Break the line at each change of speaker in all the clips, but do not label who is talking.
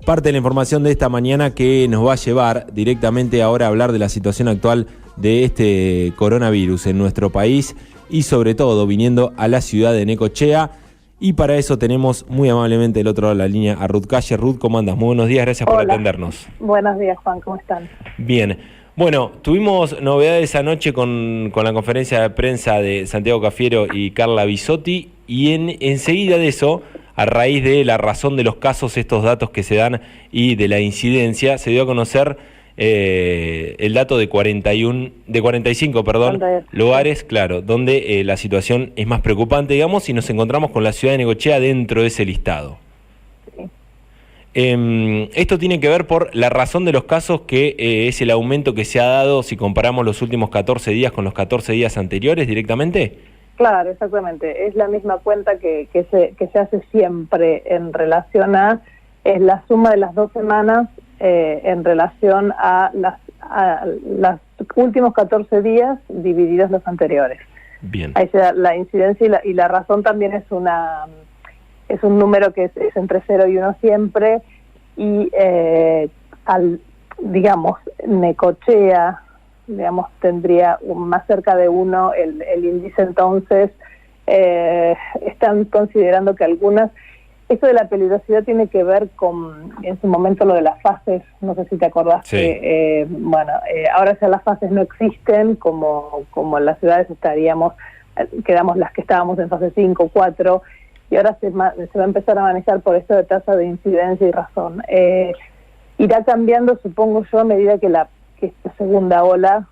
parte de la información de esta mañana que nos va a llevar directamente ahora a hablar de la situación actual de este coronavirus en nuestro país y sobre todo viniendo a la ciudad de Necochea. Y para eso tenemos muy amablemente del otro lado de la línea a Ruth Calle. Ruth, ¿cómo andas? Muy buenos días, gracias por atendernos.
Buenos días, Juan, ¿cómo están?
Bien. Bueno, tuvimos novedades anoche con la conferencia de prensa de Santiago Cafiero y Carla Bisotti, y enseguida de eso, a raíz de la razón de los casos, estos datos que se dan y de la incidencia, se dio a conocer el dato de 45 lugares, claro, donde la situación es más preocupante, digamos, y nos encontramos con la ciudad de Necochea dentro de ese listado. Esto tiene que ver por la razón de los casos, que es el aumento que se ha dado si comparamos los últimos 14 días con los 14 días anteriores directamente.
Claro, exactamente. Es la misma cuenta que se hace siempre en relación a, es la suma de las 2 semanas en relación a los últimos 14 días divididos los anteriores.
Bien.
Ahí se da la incidencia y la razón también es un número que es entre 0 y 1 siempre, y digamos, Necochea, digamos, tendría más cerca de 1 el índice. Entonces están considerando que esto de la peligrosidad tiene que ver con, en su momento, lo de las fases, no sé si te acordás.
Sí.
Ahora ya las fases no existen, como en las ciudades quedamos las que estábamos en fase 5, 4, y ahora se va a empezar a manejar por esto de tasa de incidencia y razón. Irá cambiando, supongo yo, a medida que esta segunda ola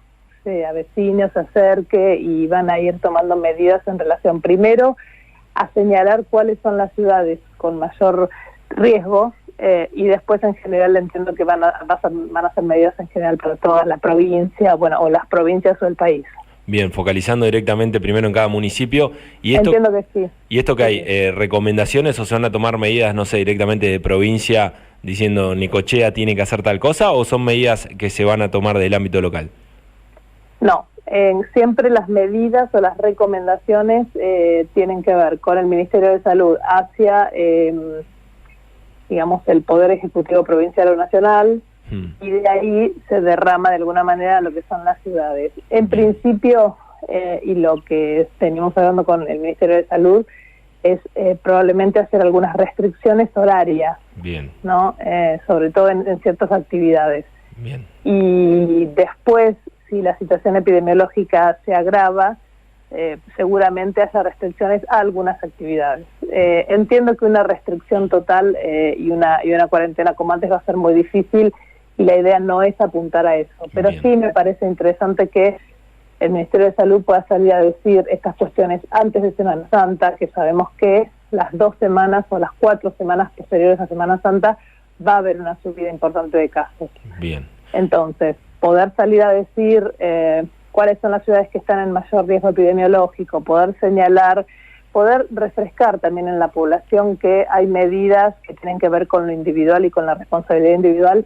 se avecine, se acerque, y van a ir tomando medidas en relación, primero, a señalar cuáles son las ciudades con mayor riesgo, y después en general entiendo que van a hacer medidas en general para toda la provincia, o las provincias o el país.
Bien, focalizando directamente primero en cada municipio. ¿Y esto,
entiendo que sí.
¿Y esto que hay? ¿Recomendaciones o se van a tomar medidas, no sé, directamente de provincia, diciendo Necochea tiene que hacer tal cosa, o son medidas que se van a tomar del ámbito local?
No, siempre las medidas o las recomendaciones tienen que ver con el Ministerio de Salud hacia, digamos, el Poder Ejecutivo Provincial o Nacional, y de ahí se derrama de alguna manera lo que son las ciudades. En principio, y lo que venimos hablando con el Ministerio de Salud, es probablemente hacer algunas restricciones horarias.
Bien.
¿No? Sobre todo en ciertas actividades.
Bien.
Y después, si la situación epidemiológica se agrava, seguramente haya restricciones a algunas actividades. Entiendo que una restricción total y una cuarentena como antes va a ser muy difícil, y la idea no es apuntar a eso. Pero bien, sí me parece interesante que el Ministerio de Salud pueda salir a decir estas cuestiones antes de Semana Santa, que sabemos que las 2 semanas o las 4 semanas posteriores a Semana Santa va a haber una subida importante de casos.
Bien.
Entonces, poder salir a decir cuáles son las ciudades que están en mayor riesgo epidemiológico, poder señalar, poder refrescar también en la población que hay medidas que tienen que ver con lo individual y con la responsabilidad individual,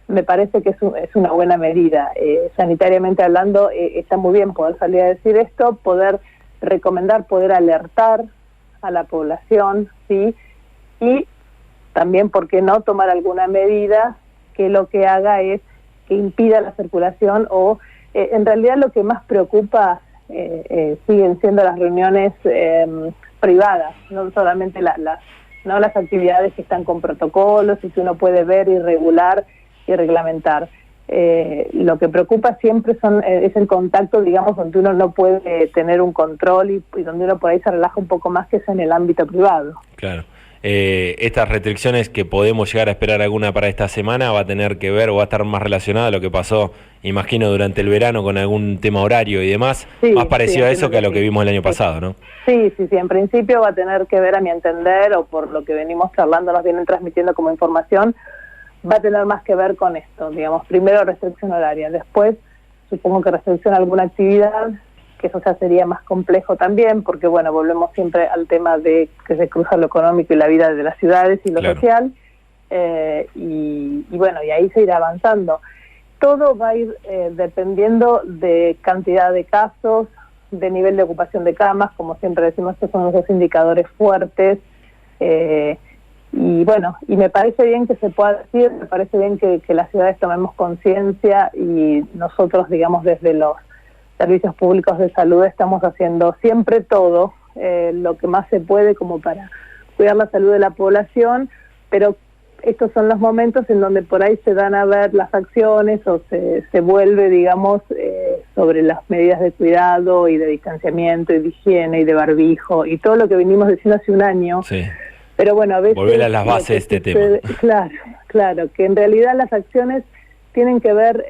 me parece que es una buena medida. Sanitariamente hablando, está muy bien poder salir a decir esto, poder recomendar, poder alertar a la población, ¿sí? Y también, ¿por qué no tomar alguna medida que lo que haga es que impida la circulación? O en realidad lo que más preocupa siguen siendo las reuniones privadas, no solamente no las actividades que están con protocolos y que uno puede ver y regular y reglamentar. Lo que preocupa siempre es el contacto, digamos, donde uno no puede tener un control y donde uno por ahí se relaja un poco más, que es en el ámbito privado.
Claro. Estas restricciones que podemos llegar a esperar alguna para esta semana va a tener que ver o va a estar más relacionada a lo que pasó, imagino, durante el verano con algún tema horario y demás, sí, más parecido a eso que a lo que vimos el año pasado, ¿no? Sí,
en principio va a tener que ver, a mi entender, o por lo que venimos charlando, nos vienen transmitiendo como información, va a tener más que ver con esto, digamos, primero restricción horaria, después supongo que restricción a alguna actividad, que eso ya sería más complejo también, porque bueno, volvemos siempre al tema de que se cruza lo económico y la vida de las ciudades y lo social, y bueno, y ahí se irá avanzando. Todo va a ir dependiendo de cantidad de casos, de nivel de ocupación de camas, como siempre decimos, estos son los 2 indicadores fuertes, Y bueno, y me parece bien que se pueda decir, me parece bien que las ciudades tomemos conciencia y nosotros, digamos, desde los servicios públicos de salud estamos haciendo siempre todo lo que más se puede como para cuidar la salud de la población, pero estos son los momentos en donde por ahí se dan a ver las acciones o se vuelve, digamos, sobre las medidas de cuidado y de distanciamiento y de higiene y de barbijo y todo lo que venimos diciendo hace un año.
Sí.
Pero bueno, a veces...
Volver a las bases de este tema.
Claro, que en realidad las acciones tienen que ver,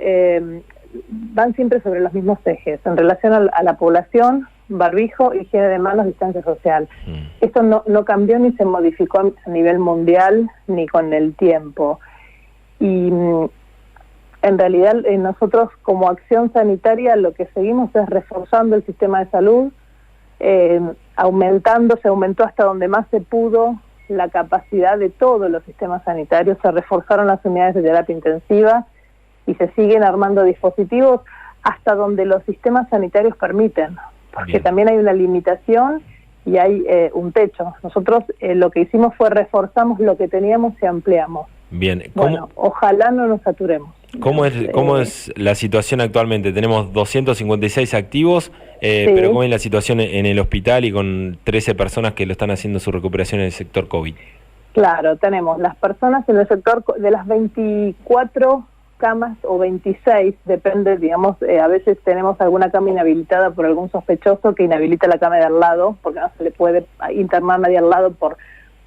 van siempre sobre los mismos ejes, en relación a la población, barbijo, higiene de manos, distancia social. Esto no cambió ni se modificó a nivel mundial ni con el tiempo. Y en realidad nosotros como acción sanitaria lo que seguimos es reforzando el sistema de salud, se aumentó hasta donde más se pudo la capacidad de todos los sistemas sanitarios, se reforzaron las unidades de terapia intensiva y se siguen armando dispositivos hasta donde los sistemas sanitarios permiten, porque Bien. También hay una limitación y hay un techo. Nosotros lo que hicimos fue reforzamos lo que teníamos y ampliamos.
Bien.
Bueno, ojalá no nos saturemos.
¿Cómo es la situación actualmente? Tenemos 256 activos,
sí.
Pero ¿cómo es la situación en el hospital y con 13 personas que lo están haciendo su recuperación en el sector COVID?
Claro, tenemos las personas en el sector de las 24 camas o 26, depende, digamos, a veces tenemos alguna cama inhabilitada por algún sospechoso que inhabilita la cama de al lado, porque no se le puede internar nadie al lado por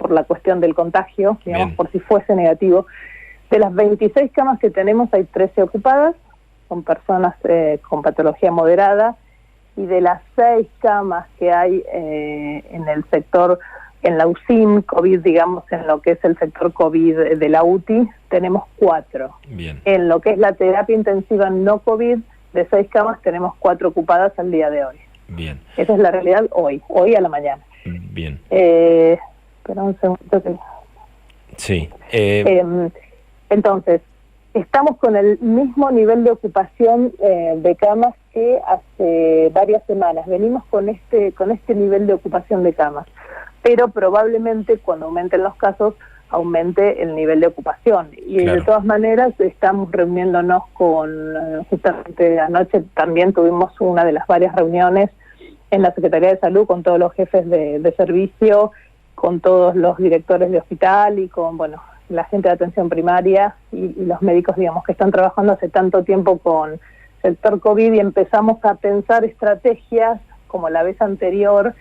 la cuestión del contagio, digamos, Bien. Por si fuese negativo. De las 26 camas que tenemos hay 13 ocupadas, con personas con patología moderada, y de las 6 camas que hay en el sector, en la UCIM, COVID, digamos, en lo que es el sector COVID de la UTI, tenemos 4.
Bien. En
lo que es la terapia intensiva no COVID, de 6 camas tenemos 4 ocupadas al día de hoy.
Bien.
Esa es la realidad hoy a la mañana.
Bien.
Espera un segundo que...
Sí.
Entonces, estamos con el mismo nivel de ocupación de camas que hace varias semanas. Venimos con este nivel de ocupación de camas, pero probablemente cuando aumenten los casos aumente el nivel de ocupación. Y claro. De todas maneras estamos reuniéndonos justamente anoche también tuvimos una de las varias reuniones en la Secretaría de Salud con todos los jefes de servicio, con todos los directores de hospital y con, la gente de atención primaria y los médicos, digamos, que están trabajando hace tanto tiempo con sector COVID y empezamos a pensar estrategias como la vez anterior,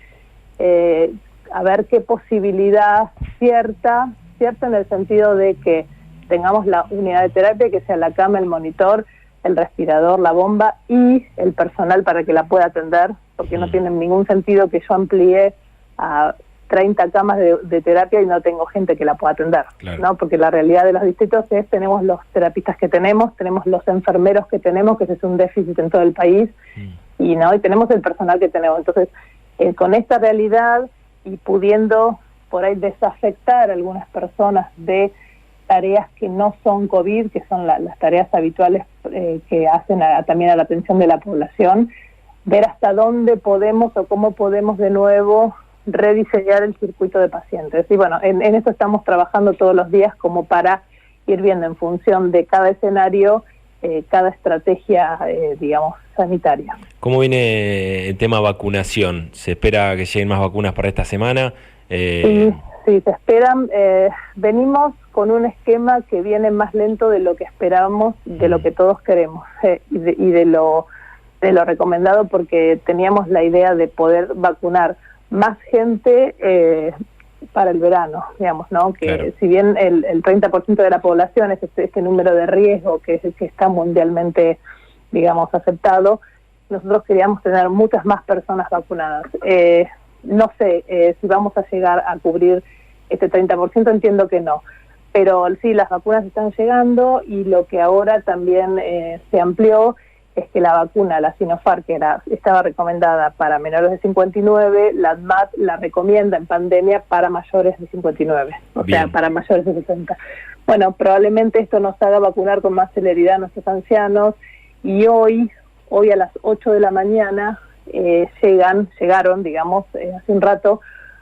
a ver qué posibilidad cierta en el sentido de que tengamos la unidad de terapia, que sea la cama, el monitor, el respirador, la bomba y el personal para que la pueda atender, porque no tiene ningún sentido que yo amplíe a 30 camas de terapia y no tengo gente que la pueda atender, claro. ¿No? Porque la realidad de los distritos es, tenemos los terapistas que tenemos los enfermeros que tenemos, que ese es un déficit en todo el país, y tenemos el personal que tenemos. Entonces, con esta realidad y pudiendo por ahí desafectar a algunas personas de tareas que no son COVID, que son las tareas habituales que hacen también a la atención de la población, ver hasta dónde podemos o cómo podemos de nuevo rediseñar el circuito de pacientes. Y en esto estamos trabajando todos los días como para ir viendo en función de cada escenario, cada estrategia, digamos, sanitaria.
¿Cómo viene el tema vacunación? ¿Se espera que lleguen más vacunas para esta semana?
Sí, se esperan. Venimos con un esquema que viene más lento de lo que esperábamos, de lo que todos queremos y de lo recomendado, porque teníamos la idea de poder vacunar más gente para el verano, digamos, ¿no? Que claro. Si bien el 30% de la población es este número de riesgo que está mundialmente, digamos, aceptado, nosotros queríamos tener muchas más personas vacunadas. No sé si vamos a llegar a cubrir este 30%, entiendo que no. Pero sí, las vacunas están llegando y lo que ahora también se amplió es que la vacuna, la Sinopharm, que estaba recomendada para menores de 59, la ADMAT la recomienda en pandemia para mayores de 59, o Bien. Sea, para mayores de 60. Bueno, probablemente esto nos haga vacunar con más celeridad a nuestros ancianos y hoy a las 8 de la mañana llegaron, digamos, hace un rato,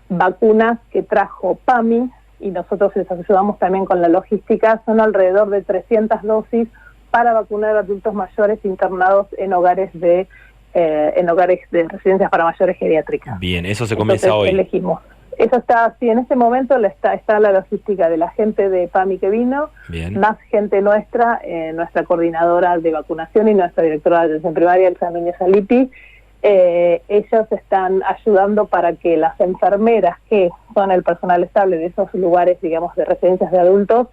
vacunas que trajo PAMI, y nosotros les ayudamos también con la logística, son alrededor de 300 dosis para vacunar a adultos mayores internados en hogares de residencias para mayores geriátricas.
Bien, eso se comienza
Entonces,
hoy.
Elegimos. Eso está, sí, en este momento está la logística de la gente de PAMI que vino,
Bien.
más gente nuestra, nuestra coordinadora de vacunación y nuestra directora de atención primaria, Elsa Núñez Alipi. Ellos están ayudando para que las enfermeras, que son el personal estable de esos lugares, digamos, de residencias de adultos,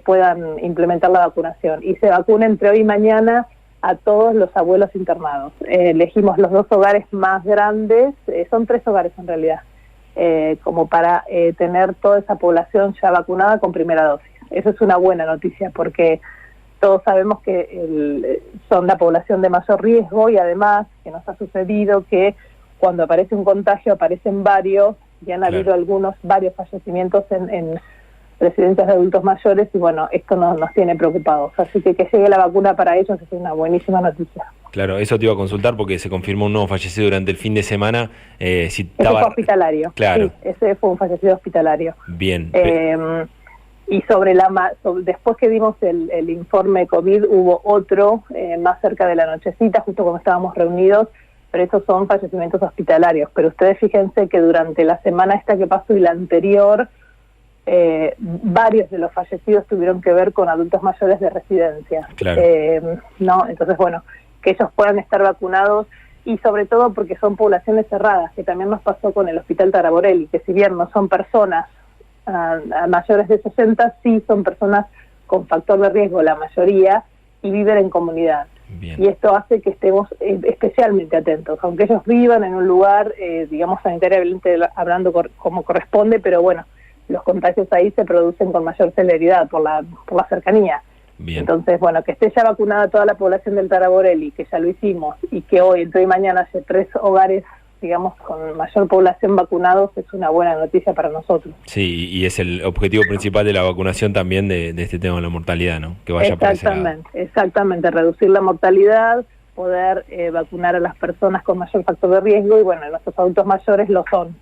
puedan implementar la vacunación. Y se vacuna entre hoy y mañana a todos los abuelos internados. Elegimos los 2 hogares más grandes, son 3 hogares en realidad, como para tener toda esa población ya vacunada con primera dosis. Eso es una buena noticia porque todos sabemos que son la población de mayor riesgo y además que nos ha sucedido que cuando aparece un contagio aparecen varios y han habido varios fallecimientos en residencias de adultos mayores y bueno, esto nos tiene preocupados. Así que llegue la vacuna para ellos es una buenísima noticia.
Claro, eso te iba a consultar porque se confirmó un nuevo fallecido durante el fin de semana.
Ese fue hospitalario.
Claro.
Sí, ese fue un fallecido hospitalario.
Bien.
Y después que dimos el informe COVID, hubo otro más cerca de la nochecita, justo cuando estábamos reunidos, pero esos son fallecimientos hospitalarios. Pero ustedes fíjense que durante la semana esta que pasó y la anterior, varios de los fallecidos tuvieron que ver con adultos mayores de residencia.
Claro.
¿No? Entonces, bueno, que ellos puedan estar vacunados y sobre todo porque son poblaciones cerradas, que también nos pasó con el Hospital Taraborelli, que si bien no son personas a mayores de 60, sí son personas con factor de riesgo, la mayoría, y viven en comunidad.
Bien.
Y esto hace que estemos especialmente atentos, aunque ellos vivan en un lugar, digamos, sanitariamente hablando como corresponde, pero bueno, los contagios ahí se producen con mayor celeridad por la cercanía.
Bien.
Entonces, bueno, que esté ya vacunada toda la población del Taraborelli, que ya lo hicimos, y que hoy, entre hoy y mañana, haya 3 hogares, digamos, con mayor población vacunados, es una buena noticia para nosotros.
Sí, y es el objetivo principal de la vacunación también de este tema de la mortalidad, ¿no? Que vaya
Exactamente, reducir la mortalidad, poder vacunar a las personas con mayor factor de riesgo, y bueno, nuestros adultos mayores lo son.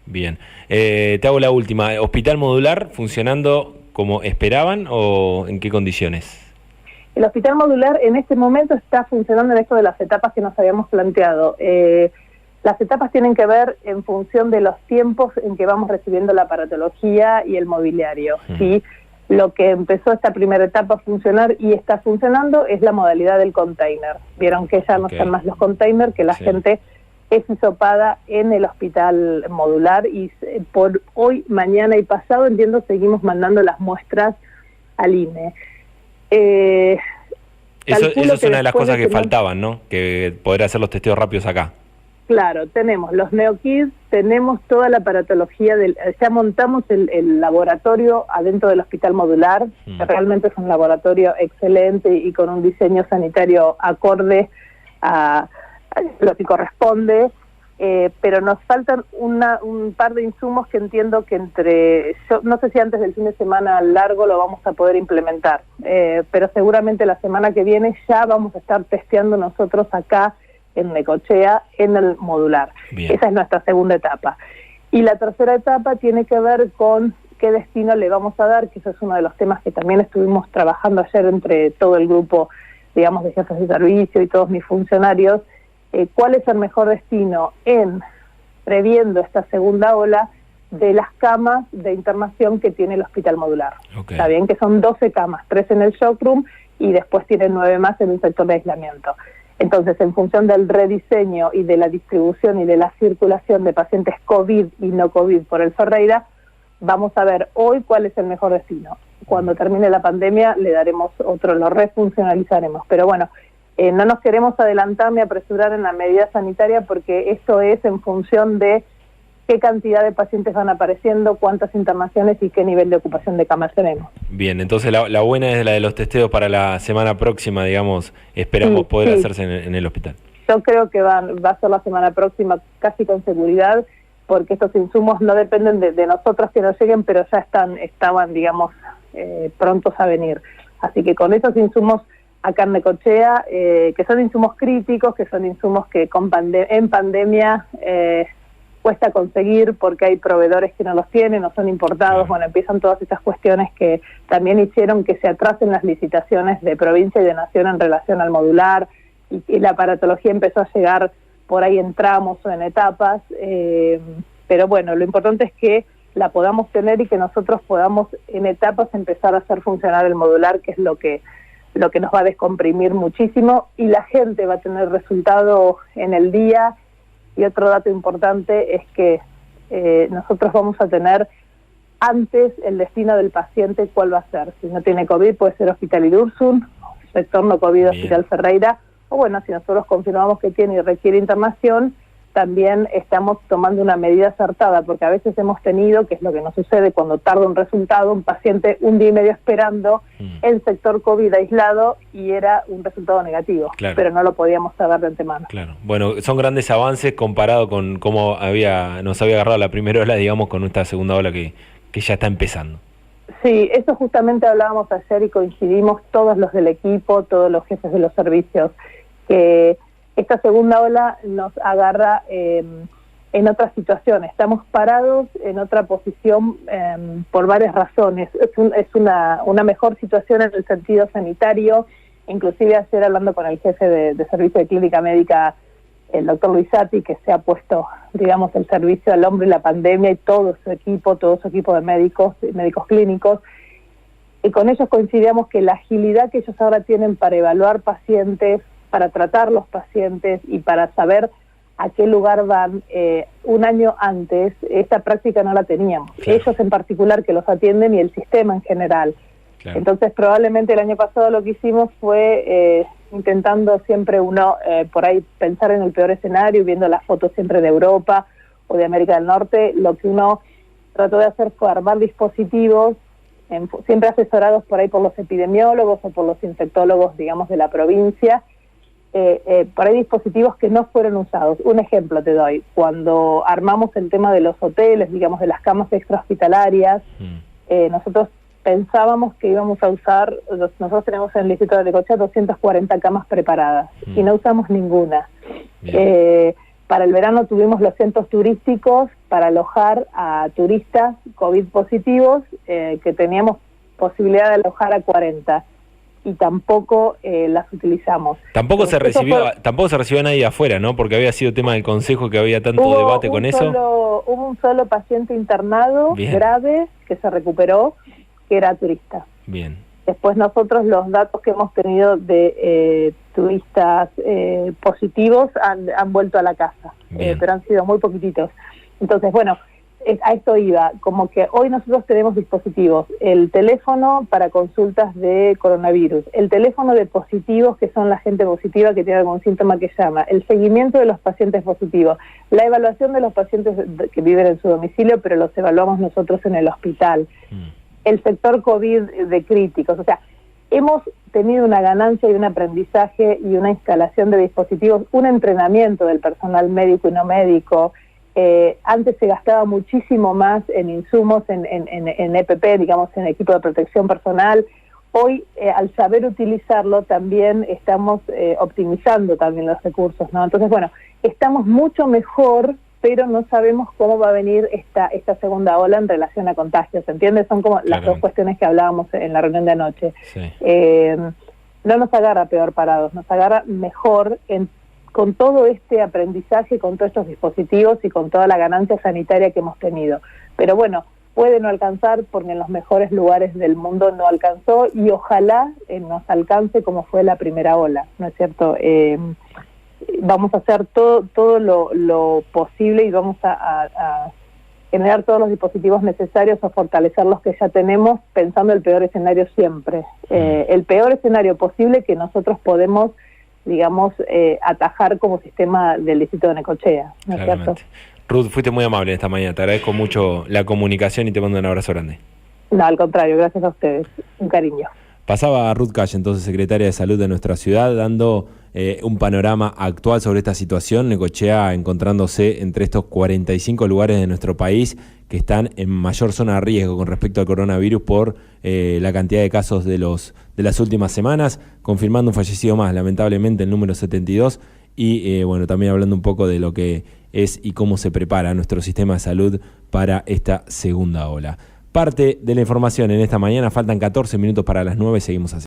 Bien. Te hago la última. ¿Hospital modular funcionando como esperaban o en qué condiciones?
El hospital modular en este momento está funcionando en esto de las etapas que nos habíamos planteado. Las etapas tienen que ver en función de los tiempos en que vamos recibiendo la aparatología y el mobiliario. ¿Sí? Lo que empezó esta primera etapa a funcionar y está funcionando es la modalidad del container. Vieron que ya no están más los containers, que la gente es hisopada en el hospital modular y por hoy, mañana y pasado, entiendo, seguimos mandando las muestras al INE.
Eso es una de las cosas que faltaban, ¿no? Que poder hacer los testeos rápidos acá.
Claro, tenemos los NeoKids, tenemos toda la aparatología, ya montamos el laboratorio adentro del hospital modular, que realmente es un laboratorio excelente y con un diseño sanitario acorde a lo que corresponde, pero nos faltan un par de insumos que entiendo que yo no sé si antes del fin de semana largo lo vamos a poder implementar, pero seguramente la semana que viene ya vamos a estar testeando nosotros acá en Necochea, en el modular.
Bien.
Esa es nuestra segunda etapa. Y la tercera etapa tiene que ver con qué destino le vamos a dar, que eso es uno de los temas que también estuvimos trabajando ayer entre todo el grupo, digamos, de jefes de servicio y todos mis funcionarios, cuál es el mejor destino previendo esta segunda ola de las camas de internación que tiene el hospital modular.
Okay.
Está bien que son 12 camas, 3 en el shock room y después tienen 9 más en un sector de aislamiento. Entonces, en función del rediseño y de la distribución y de la circulación de pacientes COVID y no COVID por el Ferreira, vamos a ver hoy cuál es el mejor destino. Cuando termine la pandemia le daremos otro, lo refuncionalizaremos. Pero bueno, no nos queremos adelantar ni apresurar en la medida sanitaria porque esto es en función de qué cantidad de pacientes van apareciendo, cuántas internaciones y qué nivel de ocupación de camas tenemos.
Bien, entonces la buena es la de los testeos para la semana próxima, digamos, esperamos poder hacerse en el hospital.
Yo creo que va a ser la semana próxima casi con seguridad, porque estos insumos no dependen de nosotros que nos lleguen, pero ya estaban, digamos, prontos a venir. Así que con esos insumos acá en Necochea, que son insumos críticos, que son insumos que en pandemia cuesta conseguir porque hay proveedores que no los tienen, no son importados, bueno, empiezan todas estas cuestiones que también hicieron que se atrasen las licitaciones de provincia y de nación en relación al modular, y la aparatología empezó a llegar por ahí en tramos o en etapas, pero bueno, lo importante es que la podamos tener y que nosotros podamos en etapas empezar a hacer funcionar el modular, que es lo que nos va a descomprimir muchísimo, y la gente va a tener resultado en el día. Y otro dato importante es que nosotros vamos a tener antes el destino del paciente, cuál va a ser. Si no tiene COVID, puede ser Hospital Irurzun, sector no COVID, Hospital Ferreira, o bueno, si nosotros confirmamos que tiene y requiere internación, también estamos tomando una medida acertada, porque a veces hemos tenido, que es lo que nos sucede cuando tarda un resultado, un paciente un día y medio esperando en sector COVID aislado y era un resultado negativo, pero no lo podíamos saber de antemano.
Claro, bueno, son grandes avances comparado con cómo nos había agarrado la primera ola, digamos, con esta segunda ola que ya está empezando.
Sí, eso justamente hablábamos ayer y coincidimos todos los del equipo, todos los jefes de los servicios, que esta segunda ola nos agarra en otra situación. Estamos parados en otra posición por varias razones. Es una mejor situación en el sentido sanitario. Inclusive ayer hablando con el jefe de servicio de clínica médica, el doctor Luisati, que se ha puesto, digamos, el servicio al hombro y la pandemia, y todo su equipo de médicos clínicos, y con ellos coincidíamos que la agilidad que ellos ahora tienen para evaluar pacientes, para tratar los pacientes y para saber a qué lugar van un año antes, esta práctica no la teníamos. Ellos en particular que los atienden y el sistema en general. Entonces probablemente el año pasado lo que hicimos fue intentando siempre uno por ahí pensar en el peor escenario, viendo las fotos siempre de Europa o de América del Norte. Lo que uno trató de hacer fue armar dispositivos siempre asesorados por ahí por los epidemiólogos o por los infectólogos, digamos, de la provincia, por ahí dispositivos que no fueron usados. Un ejemplo te doy: cuando armamos el tema de los hoteles, digamos, de las camas extrahospitalarias, nosotros pensábamos que íbamos a usar, nosotros tenemos en el Distrito de Necochea 240 camas preparadas, y no usamos ninguna. Para el verano tuvimos los centros turísticos para alojar a turistas COVID positivos, que teníamos posibilidad de alojar a 40. Y tampoco las utilizamos.
Tampoco se recibió a nadie afuera, ¿no? Porque había sido tema del consejo, que había tanto debate con eso.
Hubo un solo paciente internado grave que se recuperó, que era turista.
Bien.
Después nosotros los datos que hemos tenido de turistas positivos han vuelto a la casa, pero han sido muy poquititos. Entonces, bueno, a esto iba, como que hoy nosotros tenemos dispositivos: el teléfono para consultas de coronavirus, el teléfono de positivos, que son la gente positiva que tiene algún síntoma que llama, el seguimiento de los pacientes positivos, la evaluación de los pacientes que viven en su domicilio, pero los evaluamos nosotros en el hospital, el sector COVID de críticos. O sea, hemos tenido una ganancia y un aprendizaje y una instalación de dispositivos, un entrenamiento del personal médico y no médico. Antes se gastaba muchísimo más en insumos, en EPP, digamos, en equipo de protección personal. Hoy, al saber utilizarlo, también estamos optimizando también los recursos, ¿no? Entonces, bueno, estamos mucho mejor, pero no sabemos cómo va a venir esta segunda ola en relación a contagios, ¿entiendes? Son como las dos cuestiones que hablábamos en la reunión de anoche. No nos agarra peor parados, nos agarra mejor con todo este aprendizaje, con todos estos dispositivos y con toda la ganancia sanitaria que hemos tenido. Pero bueno, puede no alcanzar porque en los mejores lugares del mundo no alcanzó, y ojalá nos alcance como fue la primera ola, ¿no es cierto? Vamos a hacer todo lo posible y vamos a generar todos los dispositivos necesarios a fortalecer los que ya tenemos, pensando el peor escenario siempre. El peor escenario posible que nosotros podemos, digamos, atajar como sistema del distrito de Necochea, ¿no es cierto?
Ruth, fuiste muy amable esta mañana, te agradezco mucho la comunicación y te mando un abrazo grande.
No, al contrario, gracias a ustedes, un cariño.
Pasaba Ruth Calle, entonces secretaria de Salud de nuestra ciudad, dando un panorama actual sobre esta situación. Necochea encontrándose entre estos 45 lugares de nuestro país que están en mayor zona de riesgo con respecto al coronavirus por la cantidad de casos de las últimas semanas, confirmando un fallecido más, lamentablemente el número 72, y bueno, también hablando un poco de lo que es y cómo se prepara nuestro sistema de salud para esta segunda ola. Parte de la información en esta mañana, faltan 14 minutos para las 9, seguimos así.